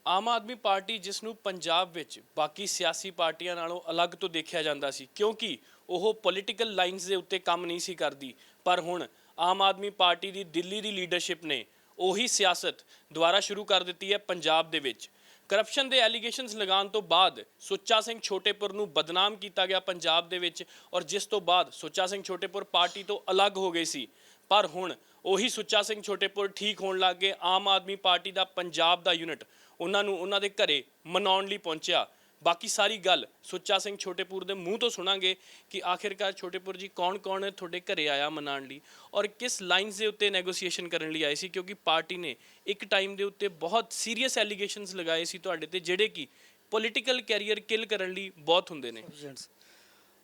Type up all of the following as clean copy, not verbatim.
Aam Aadmi party ਜਿਸ ਨੂੰ ਪੰਜਾਬ ਵਿੱਚ ਬਾਕੀ ਸਿਆਸੀ ਪਾਰਟੀਆਂ ਨਾਲੋਂ ਅਲੱਗ ਤੋਂ ਦੇਖਿਆ ਜਾਂਦਾ ਸੀ ਕਿਉਂਕਿ ਉਹ ਪੋਲੀਟੀਕਲ ਲਾਈਨਸ ਦੇ ਉੱਤੇ ਕੰਮ ਨਹੀਂ ਸੀ ਕਰਦੀ। ਪਰ ਹੁਣ ਆਮ ਆਦਮੀ ਪਾਰਟੀ ਦੀ ਦਿੱਲੀ ਦੀ ਲੀਡਰਸ਼ਿਪ ਨੇ ਉਹੀ ਸਿਆਸਤ ਦੁਬਾਰਾ ਸ਼ੁਰੂ ਕਰ ਦਿੱਤੀ ਹੈ ਪੰਜਾਬ ਦੇ ਵਿੱਚ। ਕਰਪਸ਼ਨ ਦੇ ਐਲੀਗੇਸ਼ਨਸ ਲਗਾਉਣ ਤੋਂ ਬਾਅਦ ਸੁੱਚਾ ਸਿੰਘ ਛੋਟੇਪੁਰ ਨੂੰ ਬਦਨਾਮ ਕੀਤਾ ਗਿਆ ਪੰਜਾਬ ਦੇ ਵਿੱਚ, ਔਰ ਜਿਸ ਤੋਂ ਬਾਅਦ ਸੁੱਚਾ ਸਿੰਘ ਛੋਟੇਪੁਰ ਪਾਰਟੀ ਤੋਂ ਅਲੱਗ ਹੋ ਗਏ ਸੀ। ਪਰ ਹੁਣ ਉਹੀ ਸੁੱਚਾ ਸਿੰਘ ਛੋਟੇਪੁਰ ਠੀਕ ਹੋਣ ਲੱਗ ਗਏ। ਆਮ ਆਦਮੀ ਪਾਰਟੀ ਦਾ ਪੰਜਾਬ ਦਾ ਯੂਨਿਟ ਉਹਨਾਂ ਨੂੰ ਉਹਨਾਂ ਦੇ ਘਰੇ ਮਨਾਉਣ ਲਈ ਪਹੁੰਚਿਆ। ਬਾਕੀ ਸਾਰੀ ਗੱਲ ਸੁੱਚਾ ਸਿੰਘ ਛੋਟੇਪੁਰ ਦੇ ਮੂੰਹ ਤੋਂ ਸੁਣਾਂਗੇ ਕਿ ਆਖਿਰਕਾਰ ਛੋਟੇਪੁਰ ਜੀ ਕੌਣ ਤੁਹਾਡੇ ਘਰੇ ਆਇਆ ਮਨਾਉਣ ਲਈ ਔਰ ਕਿਸ ਲਾਈਨਸ ਦੇ ਉੱਤੇ ਨੈਗੋਸੀਏਸ਼ਨ ਕਰਨ ਲਈ ਆਏ ਸੀ, ਕਿਉਂਕਿ ਪਾਰਟੀ ਨੇ ਇੱਕ ਟਾਈਮ ਦੇ ਉੱਤੇ ਬਹੁਤ ਸੀਰੀਅਸ ਐਲੀਗੇਸ਼ਨਸ ਲਗਾਏ ਸੀ ਤੁਹਾਡੇ ਤੇ, ਜਿਹੜੇ ਕਿ ਪੋਲੀਟੀਕਲ ਕੈਰੀਅਰ ਕਿਲ ਕਰਨ ਲਈ ਬਹੁਤ ਹੁੰਦੇ ਨੇ।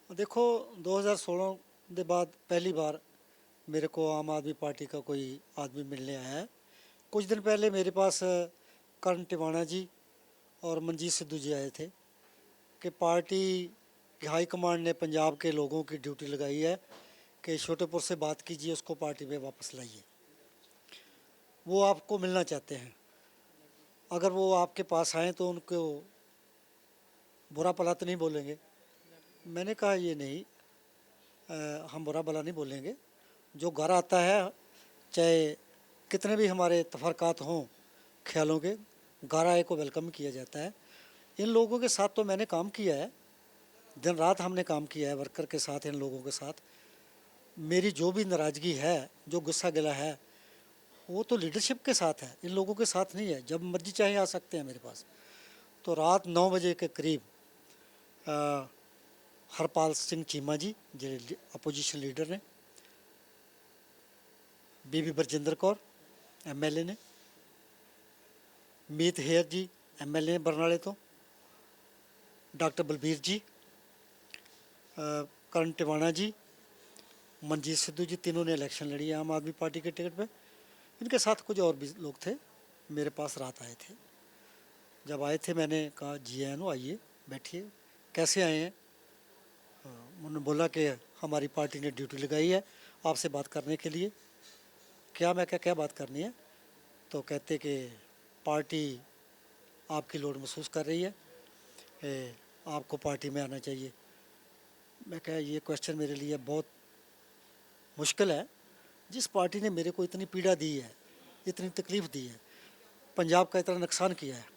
देखो 2016 के बाद पहली बार मेरे को आम आदमी पार्टी का कोई आदमी मिलने आया है। कुछ दिन पहले मेरे पास करण टिवाणा जी और मनजीत सिद्धू जी आए थे कि पार्टी की हाईकमांड ने पंजाब के लोगों की ड्यूटी लगाई है कि छोटेपुर से बात कीजिए, उसको पार्टी में वापस लाइए। वो आपको मिलना चाहते हैं। अगर वो आपके पास आए तो उनको बुरा भला तो नहीं बोलेंगे। मैंने कहा ये नहीं, हम बुरा भला नहीं बोलेंगे। जो घर आता है, चाहे कितने भी हमारे तफरकात हों ख्यालों के, घर आए को वेलकम किया जाता है। इन लोगों के साथ तो मैंने काम किया है, दिन रात हमने काम किया है वर्कर के साथ, इन लोगों के साथ। मेरी जो भी नाराज़गी है, जो गुस्सा गिला है, वो तो लीडरशिप के साथ है, इन लोगों के साथ नहीं है। जब मर्जी चाहे आ सकते हैं मेरे पास। तो रात 9 बजे के करीब हरपाल सिंह चीमा जी जो अपोजिशन लीडर ने, बीबी बरजिंदर कौर MLA ने, मीत हेयर जी MLA बरनाले तो, डॉक्टर बलबीर जी, करण टिवाणा जी, मनजीत सिद्धू जी, तीनों ने इलेक्शन लड़ी है आम आदमी पार्टी के टिकट पे। इनके साथ कुछ और भी लोग थे, मेरे पास रात आए थे। जब आए थे मैंने कहा जी आए नो, आइए बैठिए, कैसे आए हैं। उन्होंने बोला कि हमारी पार्टी ने ड्यूटी लगाई है आपसे बात करने के लिए। क्या मैं क्या बात करनी है। तो कहते कि पार्टी आपकी लोड महसूस कर रही है, आपको पार्टी में आना चाहिए। मैं कहा ये क्वेश्चन मेरे लिए बहुत मुश्किल है। जिस पार्टी ने मेरे को इतनी पीड़ा दी है, इतनी तकलीफ़ दी है, पंजाब का इतना नुकसान किया है,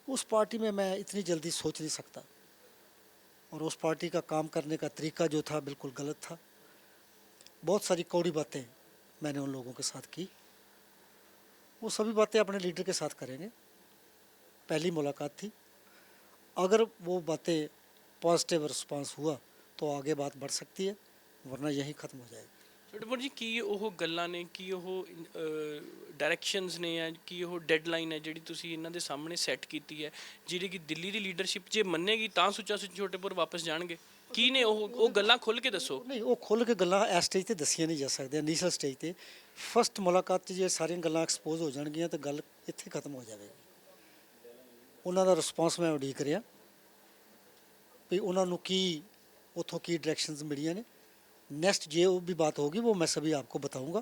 उस पार्टी में मैं इतनी जल्दी सोच नहीं सकता। और उस पार्टी का काम करने का तरीका जो था बिल्कुल गलत था। बहुत सारी कौड़ी बातें मैंने उन लोगों के साथ की। वो सभी बातें अपने लीडर के साथ करेंगे। पहली मुलाकात थी, अगर वो बातें पॉजिटिव रिस्पांस हुआ तो आगे बात बढ़ सकती है, वरना यहीं ख़त्म हो जाएगी। ਛੋਟੇਪੁਰ ਜੀ ਕੀ ਉਹ ਗੱਲਾਂ ਨੇ, ਕੀ ਉਹ ਡਾਇਰੈਕਸ਼ਨਸ ਨੇ, ਜਾਂ ਕੀ ਉਹ ਡੈਡਲਾਈਨ ਹੈ ਜਿਹੜੀ ਤੁਸੀਂ ਇਹਨਾਂ ਦੇ ਸਾਹਮਣੇ ਸੈੱਟ ਕੀਤੀ ਹੈ, ਜਿਹੜੀ ਕਿ ਦਿੱਲੀ ਦੀ ਲੀਡਰਸ਼ਿਪ ਜੇ ਮੰਨੇਗੀ ਤਾਂ ਸੁੱਚਾ ਸਿੰਘ ਛੋਟੇਪੁਰ ਵਾਪਸ ਜਾਣਗੇ? ਕੀ ਨੇ ਉਹ ਗੱਲਾਂ ਖੁੱਲ੍ਹ ਕੇ ਦੱਸੋ। नहीं वो खुल के गल्लां इस स्टेज ते दसियां नहीं जा सकदियां। इनीशियल स्टेज ते फस्ट मुलाकात 'ਚ ਜੇ ਸਾਰੀਆਂ ਗੱਲਾਂ ਐਕਸਪੋਜ਼ ਹੋ ਜਾਣਗੀਆਂ ਤਾਂ ਗੱਲ ਇੱਥੇ ਖਤਮ ਹੋ ਜਾਵੇਗੀ। ਉਹਨਾਂ ਦਾ ਰਿਸਪੌਂਸ ਮੈਂ ਉਡੀਕ ਰਿਹਾ ਵੀ ਉਹਨਾਂ ਨੂੰ ਕੀ ਉੱਥੋਂ ਕੀ डायरेक्शंस मिलियां ने। नेक्स्ट जो भी बात होगी वो मैं सभी आपको बताऊंगा।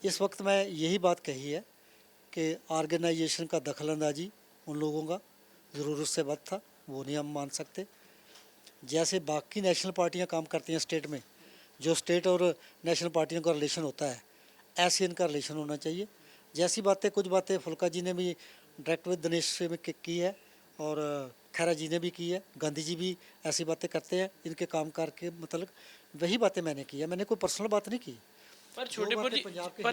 इस वक्त मैं यही बात कही है कि ऑर्गेनाइजेशन का दखलंदाजी उन लोगों का ज़रूरत से बद था, वो नहीं हम मान सकते। जैसे बाकी नेशनल पार्टियां काम करती हैं स्टेट में, जो स्टेट और नेशनल पार्टियों का रिलेशन होता है, ऐसे इनका रिलेशन होना चाहिए। जैसी बातें कुछ बातें फुल्का जी ने भी डायरेक्ट विद दिनेश से में की है और खैरा जी ने भी की है, गांधी जी भी ऐसी बातें करते हैं। इनके काम करके मतलब वही बातें मैंने की है, मैंने कोई पर्सनल बात नहीं की। ਪਰ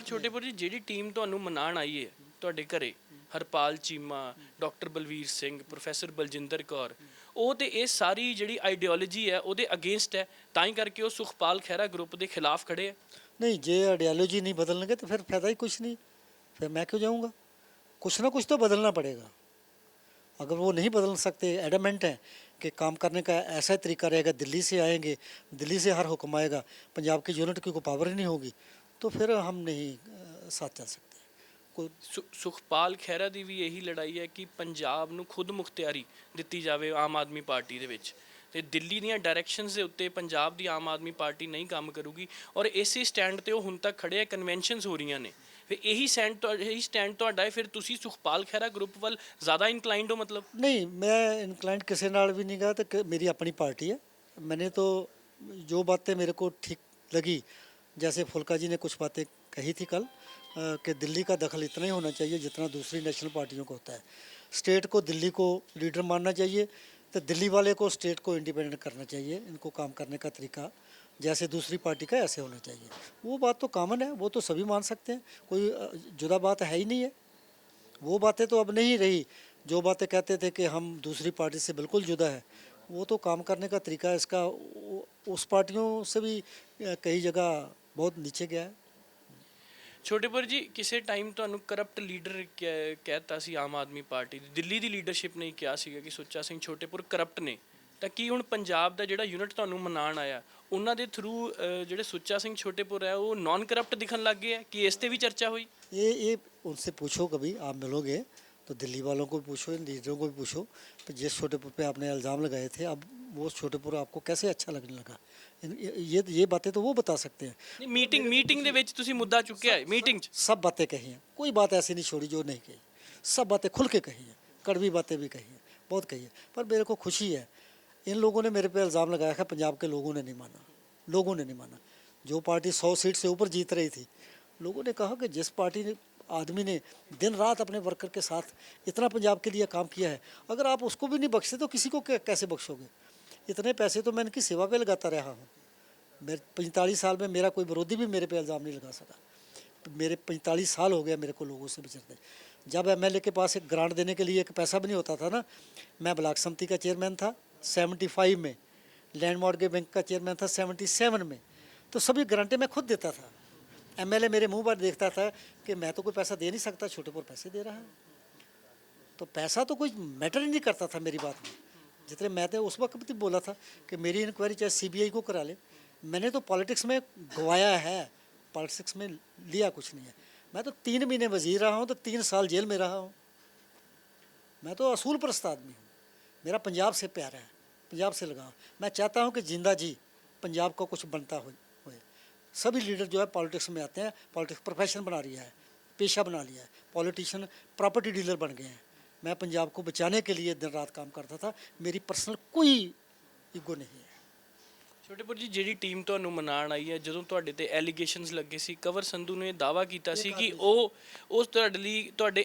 ਛੋਟੇਪੁਰ ਜੀ ਜਿਹੜੀ ਟੀਮ ਤੁਹਾਨੂੰ ਮਨਾਉਣ ਆਈ ਹੈ ਤੁਹਾਡੇ ਘਰੇ, ਹਰਪਾਲ ਚੀਮਾ, ਡਾਕਟਰ ਬਲਵੀਰ ਸਿੰਘ, ਪ੍ਰੋਫੈਸਰ ਬਲਜਿੰਦਰ ਕੌਰ, ਉਹ ਤੇ ਇਹ ਸਾਰੀ ਜਿਹੜੀ ਆਈਡੀਓਲੋਜੀ ਹੈ ਉਹਦੇ ਅਗੇਂਸਟ ਹੈ, ਤਾਂ ਹੀ ਕਰਕੇ ਉਹ ਸੁਖਪਾਲ ਖਹਿਰਾ ਗਰੁੱਪ ਦੇ ਖਿਲਾਫ ਖੜੇ ਹੈ। नहीं जे आइडियोलॉजी नहीं बदलने तो फिर फ़ायदा ही कुछ नहीं, फिर मैं क्यों जाऊँगा। कुछ ना कुछ तो बदलना पड़ेगा। अगर वो नहीं बदल सकते, एडमेंट है कि काम करने का ऐसा ही तरीका रहेगा, दिल्ली से आएंगे, दिल्ली से हर हुक्म आएगा, पंजाब की यूनिट की कोई पावर ही नहीं होगी, तो फिर हम नहीं साथ चल सकते। कोई ਸੁਖਪਾਲ ਖਹਿਰਾ ਦੀ ਵੀ ਇਹੀ ਲੜਾਈ ਹੈ ਕਿ ਪੰਜਾਬ ਨੂੰ ਖੁਦ ਮੁਖਤਿਆਰੀ ਦਿੱਤੀ ਜਾਵੇ ਆਮ ਆਦਮੀ ਪਾਰਟੀ ਦੇ ਵਿੱਚ, ਤੇ ਦਿੱਲੀ ਦੀਆਂ ਡਾਇਰੈਕਸ਼ਨਸ ਦੇ ਉੱਤੇ ਪੰਜਾਬ ਦੀ ਆਮ ਆਦਮੀ ਪਾਰਟੀ ਨਹੀਂ ਕੰਮ ਕਰੂਗੀ। ਔਰ ਇਸੇ ਸਟੈਂਡ ਤੇ ਉਹ ਹੁਣ ਤੱਕ ਖੜੇ ਆ। ਕਨਵੈਨਸ਼ਨਸ ਹੋ ਰਹੀਆਂ ਨੇ ਫਿਰ ਇਹੀ ਸਟੈਂਡ ਤੁਹਾਡਾ ਹੈ, ਫਿਰ ਤੁਸੀਂ ਸੁਖਪਾਲ ਖਹਿਰਾ ਗਰੁੱਪ ਵੱਲ ਜ਼ਿਆਦਾ ਇਨਕਲਾਈਨਡ ਹੋ ਮਤਲਬ? नहीं, मैं इंक्लाइंड किसी नाल भी नहीं गया, तो मेरी अपनी पार्टी है। मैंने तो जो बातें मेरे को ठीक लगी, जैसे फुल्का जी ने कुछ बातें कही थी कल, कि दिल्ली का दखल इतना ही होना चाहिए जितना दूसरी नेशनल पार्टियों को होता है। स्टेट को दिल्ली को लीडर मानना चाहिए, तो दिल्ली वाले को स्टेट को इंडिपेंडेंट करना चाहिए। इनको काम करने का तरीका जैसे दूसरी पार्टी का ऐसे होना चाहिए। वो बात तो कॉमन है, वो तो सभी मान सकते हैं, कोई जुदा बात है ही नहीं है। वो बातें तो अब नहीं रही। जो बातें कहते थे कि हम दूसरी पार्टी से बिल्कुल जुदा है, वो तो काम करने का तरीका इसका उस पार्टियों से भी कई जगह बहुत नीचे गया है। ਛੋਟੇਪੁਰ ਜੀ, ਕਿਸੇ ਟਾਈਮ ਤੁਹਾਨੂੰ ਕਰਪਟ ਲੀਡਰ ਕਹਿਤਾ ਸੀ ਆਮ ਆਦਮੀ ਪਾਰਟੀ ਦੀ, ਦਿੱਲੀ ਦੀ ਲੀਡਰਸ਼ਿਪ ਨੇ ਕਿਹਾ ਸੀਗਾ ਕਿ ਸੁੱਚਾ ਸਿੰਘ ਛੋਟੇਪੁਰ ਕਰਪਟ ਨੇ, ਤਾਂ ਕੀ ਹੁਣ ਪੰਜਾਬ ਦਾ ਜਿਹੜਾ ਯੂਨਿਟ ਤੁਹਾਨੂੰ ਮਨਾਉਣ ਆਇਆ ਉਹਨਾਂ ਦੇ ਥਰੂ ਜਿਹੜੇ ਸੁੱਚਾ ਸਿੰਘ ਛੋਟੇਪੁਰ ਹੈ ਉਹ ਨਾਨ ਕਰਪਟ ਦਿਖਣ ਲੱਗ ਗਏ ਹੈ? ਕੀ ਇਸ ਤੇ ਵੀ ਚਰਚਾ ਹੋਈ? ये उनसे पूछो, कभी आप मिलोगे तो दिल्ली वालों को भी पूछो, इन लीडरों को भी पूछो, तो जिस छोटेपुर पे आपने इल्ज़ाम लगाए थे, अब वो छोटेपुर आपको कैसे अच्छा लगने लगा? ये बातें तो वो बता सकते हैं। ਨਹੀਂ, ਮੀਟਿੰਗ ਦੇ ਵਿੱਚ ਤੁਸੀਂ ਮੁੱਦਾ ਚੁੱਕਿਆ ਹੈ ਮੀਟਿੰਗ 'ਚ? सब बातें कही हैं, कोई बात ऐसी नहीं छोड़ी जो नहीं कही, सब बातें खुल के कही हैं, कड़वी बातें भी कही हैं, बहुत कही है। पर मेरे को खुशी है, इन लोगों ने मेरे पे इल्ज़ाम लगाया है, पंजाब के लोगों ने नहीं माना, लोगों ने नहीं माना। जो पार्टी 100 सीट से ऊपर जीत रही थी, लोगों ने कहा कि जिस पार्टी ने आदमी ने दिन रात अपने वर्कर के साथ इतना पंजाब के लिए काम किया है, अगर आप उसको भी नहीं बख्शते तो किसी को कैसे बख्शोगे? इतने पैसे तो मैं इनकी सेवा पे लगाता रहा हूँ। मेरे 45 साल में मेरा कोई विरोधी भी मेरे पे इल्ज़ाम नहीं लगा सका। मेरे 45 साल हो गया मेरे को लोगों से विचरते। जब एमएलए के पास एक ग्रांट देने के लिए एक पैसा भी नहीं होता था ना, मैं ब्लॉक समिति का चेयरमैन था 75 में, लैंड मॉर्गेज बैंक का चेयरमैन था 77 में, तो सभी ग्रांटें मैं खुद देता था। एमएलए मेरे मुंह पर देखता था कि मैं तो कोई पैसा दे नहीं सकता, छोटेपुर पैसे दे रहा है। तो पैसा तो कोई मैटर ही नहीं करता था मेरी बात में। जितने मैं तो उस वक्त भी बोला था कि मेरी इंक्वायरी चाहे सीबीआई को करा ले, मैंने तो पॉलिटिक्स में गवाया है, पॉलिटिक्स में लिया कुछ नहीं है। मैं तो 3 महीने वजीर रहा हूँ, तो 3 साल जेल में रहा हूँ। मैं तो असूल परस्त आदमी हूँ, मेरा पंजाब से प्यार है, पंजाब से लगाव। मैं चाहता हूँ कि जिंदा जी पंजाब का कुछ बनता होए। सभी लीडर जो है पॉलिटिक्स में आते हैं, पॉलिटिक्स प्रोफेशन बना लिया है, पेशा बना लिया है, पॉलिटिशियन प्रॉपर्टी डीलर बन गए हैं। मैं पंजाब को बचाने के लिए दिन रात काम करता था, मेरी पर्सनल कोई ईगो नहीं है। ਛੋਟੇਪੁਰ ਜੀ, ਜਿਹੜੀ ਟੀਮ ਤੁਹਾਨੂੰ ਮਨਾਉਣ ਆਈ ਹੈ, ਜਦੋਂ ਤੁਹਾਡੇ ਤੇ ਐਲੀਗੇਸ਼ਨਸ ਲੱਗੇ ਸੀ, ਕੰਵਰ ਸੰਧੂ ਨੇ ਦਾਅਵਾ ਕੀਤਾ ਸੀ ਕਿ ਉਹ ਤੁਹਾਡੇ ਲਈ ਤੁਹਾਡੇ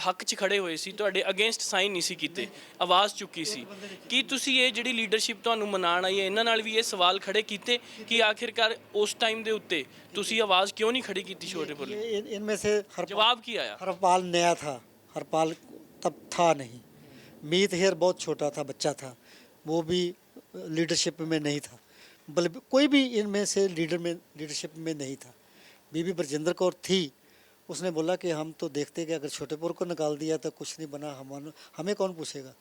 ਹੱਕ 'ਚ ਖੜੇ ਹੋਏ ਸੀ, ਤੁਹਾਡੇ ਅਗੇਂਸਟ ਸਾਈਨ ਨਹੀਂ ਸੀ ਕੀਤੇ, ਆਵਾਜ਼ ਚੁੱਕੀ ਸੀ। ਕੀ ਤੁਸੀਂ ਇਹ ਜਿਹੜੀ ਲੀਡਰਸ਼ਿਪ ਤੁਹਾਨੂੰ ਮਨਾਉਣ ਆਈ ਹੈ ਇਹਨਾਂ ਨਾਲ ਵੀ ਇਹ ਸਵਾਲ ਖੜੇ ਕੀਤੇ ਕਿ ਆਖਿਰਕਾਰ ਉਸ ਟਾਈਮ ਦੇ ਉੱਤੇ ਤੁਸੀਂ ਆਵਾਜ਼ ਕਿਉਂ ਨਹੀਂ ਖੜੀ ਕੀਤੀ ਛੋਟੇਪੁਰ ਲਈ? इनमें से ਜਵਾਬ ਕੀ ਆਇਆ? हरपाल नया था, हरपाल तब था नहीं। मीत हेयर बहुत छोटा था, बच्चा था, वो भी लीडरशिप में नहीं था, बल्कि कोई भी इनमें से लीडरशिप में नहीं था। बीबी ब्रजेंद्र कौर थी, उसने बोला कि हम तो देखते कि अगर छोटेपुर को निकाल दिया तो कुछ नहीं बना, हमें कौन पूछेगा।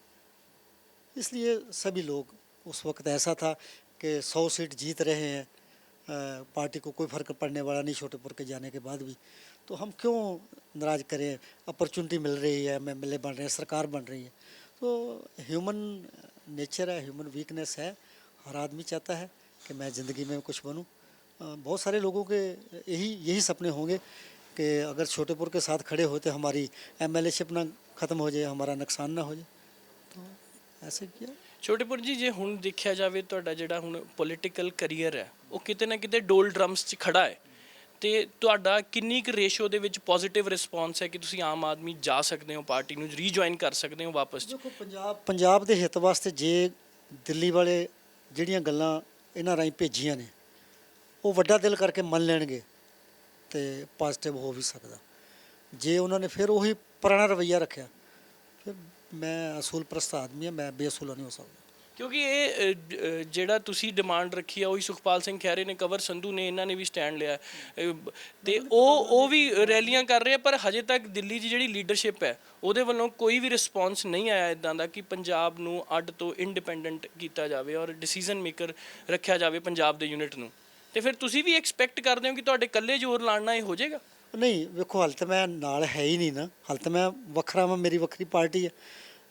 इसलिए सभी लोग, उस वक्त ऐसा था कि 100 सीट जीत रहे हैं, पार्टी को कोई फ़र्क पड़ने वाला नहीं छोटेपुर के जाने के बाद भी, तो हम क्यों नाराज़ करें? अपॉर्चुनिटी मिल रही है, एमएलए बन रहे हैं, सरकार बन रही है, तो ह्यूमन नेचर है, ह्यूमन वीकनेस है। हर आदमी चाहता है कि मैं ज़िंदगी में कुछ बनूं। बहुत सारे लोगों के यही सपने होंगे कि अगर छोटेपुर के साथ खड़े होते, हमारी एमएलएशिप ना ख़त्म हो जाए, हमारा नुकसान ना हो जाए, तो ऐसे किया। ਛੋਟੇਪੁਰ ਜੀ, ਜੇ ਹੁਣ ਦੇਖਿਆ ਜਾਵੇ ਤੁਹਾਡਾ ਜਿਹੜਾ ਹੁਣ ਪੋਲੀਟੀਕਲ ਕਰੀਅਰ ਹੈ ਉਹ ਕਿਤੇ ਨਾ ਕਿਤੇ ਡੋਲ ਡਰਮਸ 'ਚ ਖੜਾ ਹੈ, ਤੇ ਤੁਹਾਡਾ ਕਿੰਨੀ ਕੁ ਰੇਸ਼ੋ ਦੇ ਵਿੱਚ ਪੋਜ਼ਿਟਿਵ ਰਿਸਪੌਂਸ ਹੈ ਕਿ ਤੁਸੀਂ ਆਮ ਆਦਮੀ ਜਾ ਸਕਦੇ ਹੋ, ਪਾਰਟੀ ਨੂੰ ਰੀਜੁਆਇਨ ਕਰ ਸਕਦੇ ਹੋ ਵਾਪਸ? ਦੇਖੋ, ਪੰਜਾਬ ਦੇ ਹਿੱਤ ਵਾਸਤੇ ਜੇ ਦਿੱਲੀ ਵਾਲੇ ਜਿਹੜੀਆਂ ਗੱਲਾਂ ਇਹਨਾਂ ਰਾਹੀਂ ਭੇਜੀਆਂ ਨੇ ਉਹ ਵੱਡਾ ਦਿਲ ਕਰਕੇ ਮੰਨ ਲੈਣਗੇ ਤੇ ਪੋਜ਼ਿਟਿਵ ਹੋ ਵੀ ਸਕਦਾ। ਜੇ ਉਹਨਾਂ ਨੇ ਫਿਰ ਉਹੀ ਪੁਰਾਣਾ ਰਵੱਈਆ ਰੱਖਿਆ, ਫਿਰ ਮੈਂ ਅਸੂਲ ਪ੍ਰਸਤ ਆਦਮੀ ਹਾਂ, ਮੈਂ ਬੇਅਸੂਲਾ ਨਹੀਂ ਹੋ ਸਕਦਾ। ਕਿਉਂਕਿ ਇਹ ਜਿਹੜਾ ਤੁਸੀਂ ਡਿਮਾਂਡ ਰੱਖੀ ਆ ਉਹੀ ਸੁਖਪਾਲ ਸਿੰਘ ਖਹਿਰੇ ਨੇ, ਕੰਵਰ ਸੰਧੂ ਨੇ, ਇਹਨਾਂ ਨੇ ਵੀ ਸਟੈਂਡ ਲਿਆ, ਤੇ ਉਹ ਵੀ ਰੈਲੀਆਂ ਕਰ ਰਹੇ ਆ, ਪਰ ਹਜੇ ਤੱਕ ਦਿੱਲੀ ਦੀ ਜਿਹੜੀ ਲੀਡਰਸ਼ਿਪ ਹੈ ਉਹਦੇ ਵੱਲੋਂ ਕੋਈ ਵੀ ਰਿਸਪੌਂਸ ਨਹੀਂ ਆਇਆ ਇੱਦਾਂ ਦਾ ਕਿ ਪੰਜਾਬ ਨੂੰ ਅੱਡ ਤੋਂ ਇੰਡੀਪੈਂਡੈਂਟ ਕੀਤਾ ਜਾਵੇ ਔਰ ਡਿਸੀਜਨ ਮੇਕਰ ਰੱਖਿਆ ਜਾਵੇ ਪੰਜਾਬ ਦੇ ਯੂਨਿਟ ਨੂੰ। ਤੇ ਫਿਰ ਤੁਸੀਂ ਵੀ ਐਕਸਪੈਕਟ ਕਰਦੇ ਹੋ ਕਿ ਤੁਹਾਡੇ ਇਕੱਲੇ ਜ਼ੋਰ ਲਾਣਾ ਇਹ ਹੋ ਜਾਏਗਾ? ਨਹੀਂ, ਵੇਖੋ, ਹਾਲੇ ਤਾਂ ਮੈਂ ਨਾਲ ਹੈ ਹੀ ਨਹੀਂ ਨਾ, ਹਾਲੇ ਤਾਂ ਮੈਂ ਵੱਖਰਾ ਵਾਂ, ਮੇਰੀ ਵੱਖਰੀ ਪਾਰਟੀ ਹੈ।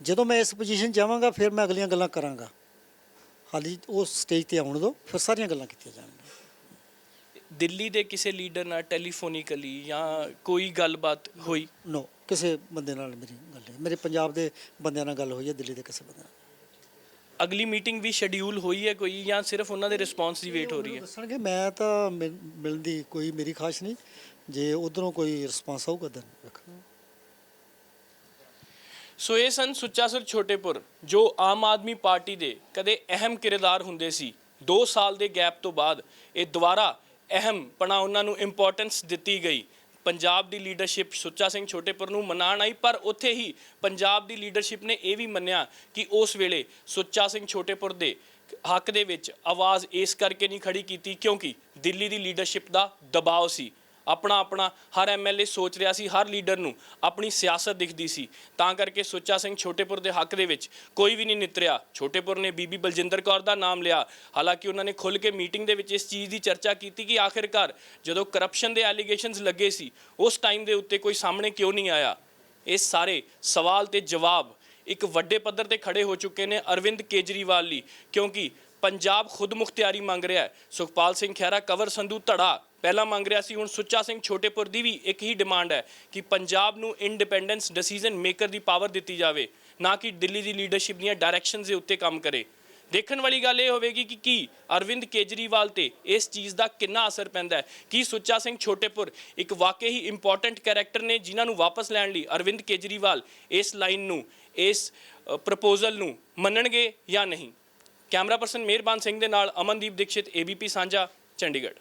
ਜਦੋਂ ਮੈਂ ਇਸ ਪੋਜੀਸ਼ਨ ਜਾਵਾਂਗਾ ਫਿਰ ਮੈਂ ਅਗਲੀਆਂ ਗੱਲਾਂ ਕਰਾਂਗਾ। ਹਾਲੀ ਉਸ ਸਟੇਜ ਤੇ ਆਉਣ ਦਿਓ, ਫਿਰ ਸਾਰੀਆਂ ਗੱਲਾਂ ਕੀਤੀਆਂ ਜਾਣਗੀਆਂ। ਦਿੱਲੀ ਦੇ ਕਿਸੇ ਲੀਡਰ ਨਾਲ ਟੈਲੀਫੋਨਿਕਲੀ ਜਾਂ ਕੋਈ ਗੱਲਬਾਤ ਹੋਈ? ਨੋ, ਕਿਸੇ ਬੰਦੇ ਨਾਲ ਮੇਰੀ ਗੱਲ ਨਹੀਂ। ਮੇਰੇ ਪੰਜਾਬ ਦੇ ਬੰਦਿਆਂ ਨਾਲ ਗੱਲ ਹੋਈ ਹੈ, ਦਿੱਲੀ ਦੇ ਕਿਸੇ ਬੰਦੇ ਨਾਲ। ਅਗਲੀ ਮੀਟਿੰਗ ਵੀ ਸ਼ੈਡਿਊਲ ਹੋਈ ਹੈ ਕੋਈ, ਜਾਂ ਸਿਰਫ ਉਹਨਾਂ ਦੇ ਰਿਸਪੌਂਸ ਦੀ ਵੇਟ ਹੋ ਰਹੀ ਹੈ? ਦੱਸਣਗੇ, ਮੈਂ ਤਾਂ ਮਿਲਣ ਦੀ ਕੋਈ ਮੇਰੀ ਖਾਸ਼ ਨਹੀਂ। ਜੇ ਉਧਰੋਂ ਕੋਈ ਰਿਸਪਾਂਸ ਆਊਗਾ ਤਾਂ ਵੇਖਾਂਗੇ। ਸੋ ਇਹ ਸਨ ਸੁੱਚਾ ਸਰ ਛੋਟੇਪੁਰ, ਜੋ ਆਮ ਆਦਮੀ ਪਾਰਟੀ ਦੇ ਕਦੇ ਅਹਿਮ ਕਿਰਦਾਰ ਹੁੰਦੇ ਸੀ। 2 ਸਾਲ ਦੇ ਗੈਪ ਤੋਂ ਬਾਅਦ ਇਹ ਦੁਬਾਰਾ ਅਹਿਮ ਪਣਾ ਉਹਨਾਂ ਨੂੰ ਇੰਪੋਰਟੈਂਸ ਦਿੱਤੀ ਗਈ। ਪੰਜਾਬ ਦੀ ਲੀਡਰਸ਼ਿਪ ਸੁੱਚਾ ਸਿੰਘ ਛੋਟੇਪੁਰ ਨੂੰ ਮਨਾਉਣ ਆਈ, ਪਰ ਉੱਥੇ ਹੀ ਪੰਜਾਬ ਦੀ ਲੀਡਰਸ਼ਿਪ ਨੇ ਇਹ ਵੀ ਮੰਨਿਆ ਕਿ ਉਸ ਵੇਲੇ ਸੁੱਚਾ ਸਿੰਘ ਛੋਟੇਪੁਰ ਦੇ ਹੱਕ ਦੇ ਵਿੱਚ ਆਵਾਜ਼ ਇਸ ਕਰਕੇ ਨਹੀਂ ਖੜੀ ਕੀਤੀ ਕਿਉਂਕਿ ਦਿੱਲੀ ਦੀ ਲੀਡਰਸ਼ਿਪ ਦਾ ਦਬਾਅ ਸੀ। ਆਪਣਾ ਹਰ ਐਮਐਲਏ ਸੋਚ ਰਿਹਾ ਸੀ, ਹਰ ਲੀਡਰ ਨੂੰ ਆਪਣੀ ਸਿਆਸਤ ਦਿਖਦੀ ਸੀ, ਤਾਂ ਕਰਕੇ ਸੁੱਚਾ ਸਿੰਘ ਛੋਟੇਪੁਰ ਦੇ ਹੱਕ ਦੇ ਵਿੱਚ ਕੋਈ ਵੀ ਨਹੀਂ ਨਿਤਰਿਆ। ਛੋਟੇਪੁਰ ਨੇ ਬੀਬੀ ਬਲਜਿੰਦਰ ਕੌਰ ਦਾ ਨਾਮ ਲਿਆ, ਹਾਲਾਂਕਿ ਉਹਨਾਂ ਨੇ ਖੁੱਲ੍ਹ ਕੇ ਮੀਟਿੰਗ ਦੇ ਵਿੱਚ ਇਸ ਚੀਜ਼ ਦੀ ਚਰਚਾ ਕੀਤੀ ਕਿ ਆਖਿਰਕਾਰ ਜਦੋਂ ਕਰਪਸ਼ਨ ਦੇ ਐਲੀਗੇਸ਼ਨਸ ਲੱਗੇ ਸੀ ਉਸ ਟਾਈਮ ਦੇ ਉੱਤੇ ਕੋਈ ਸਾਹਮਣੇ ਕਿਉਂ ਨਹੀਂ ਆਇਆ। ਇਹ ਸਾਰੇ ਸਵਾਲ ਤੇ ਜਵਾਬ ਇੱਕ ਵੱਡੇ ਪੱਧਰ ਤੇ ਖੜੇ ਹੋ ਚੁੱਕੇ ਨੇ ਅਰਵਿੰਦ ਕੇਜਰੀਵਾਲ ਲਈ, ਕਿਉਂਕਿ ਪੰਜਾਬ ਖੁਦ ਮੁਖਤਿਆਰੀ ਮੰਗ ਰਿਹਾ ਹੈ। ਸੁਖਪਾਲ ਸਿੰਘ ਖਹਿਰਾ ਕਵਰ ਸੰਧੂ ਧੜਾ ਪਹਿਲਾਂ ਮੰਗ ਰਿਹਾ ਸੀ, ਹੁਣ ਸੁੱਚਾ ਸਿੰਘ ਛੋਟੇਪੁਰ ਦੀ ਵੀ ਇੱਕ ਹੀ ਡਿਮਾਂਡ ਹੈ ਕਿ ਪੰਜਾਬ ਨੂੰ ਇੰਡੀਪੈਂਡੈਂਸ ਡਿਸੀਜਨ ਮੇਕਰ ਦੀ ਪਾਵਰ ਦਿੱਤੀ ਜਾਵੇ, ਨਾ ਕਿ ਦਿੱਲੀ ਦੀ ਲੀਡਰਸ਼ਿਪ ਦੀਆਂ ਡਾਇਰੈਕਸ਼ਨਸ ਦੇ ਉੱਤੇ ਕੰਮ ਕਰੇ। ਦੇਖਣ ਵਾਲੀ ਗੱਲ ਇਹ ਹੋਵੇਗੀ ਕਿ ਕੀ ਅਰਵਿੰਦ ਕੇਜਰੀਵਾਲ ਤੇ ਇਸ ਚੀਜ਼ ਦਾ ਕਿੰਨਾ ਅਸਰ ਪੈਂਦਾ ਹੈ। ਕੀ ਸੁੱਚਾ ਸਿੰਘ ਛੋਟੇਪੁਰ ਇੱਕ ਵਾਕਈ ਹੀ ਇੰਪੋਰਟੈਂਟ ਕੈਰੈਕਟਰ ਨੇ ਜਿਨ੍ਹਾਂ ਨੂੰ ਵਾਪਸ ਲੈਣ ਲਈ ਅਰਵਿੰਦ ਕੇਜਰੀਵਾਲ ਇਸ ਲਾਈਨ ਨੂੰ, ਇਸ ਪ੍ਰਪੋਜ਼ਲ ਨੂੰ ਮੰਨਣਗੇ ਜਾਂ ਨਹੀਂ। ਕੈਮਰਾ ਪਰਸਨ ਮਿਹਰਬਾਨ ਸਿੰਘ ਦੇ ਨਾਲ ਅਮਨਦੀਪ ਦੀਕਸ਼ਿਤ, ABP ਸਾਂਝਾ, ਚੰਡੀਗੜ੍ਹ।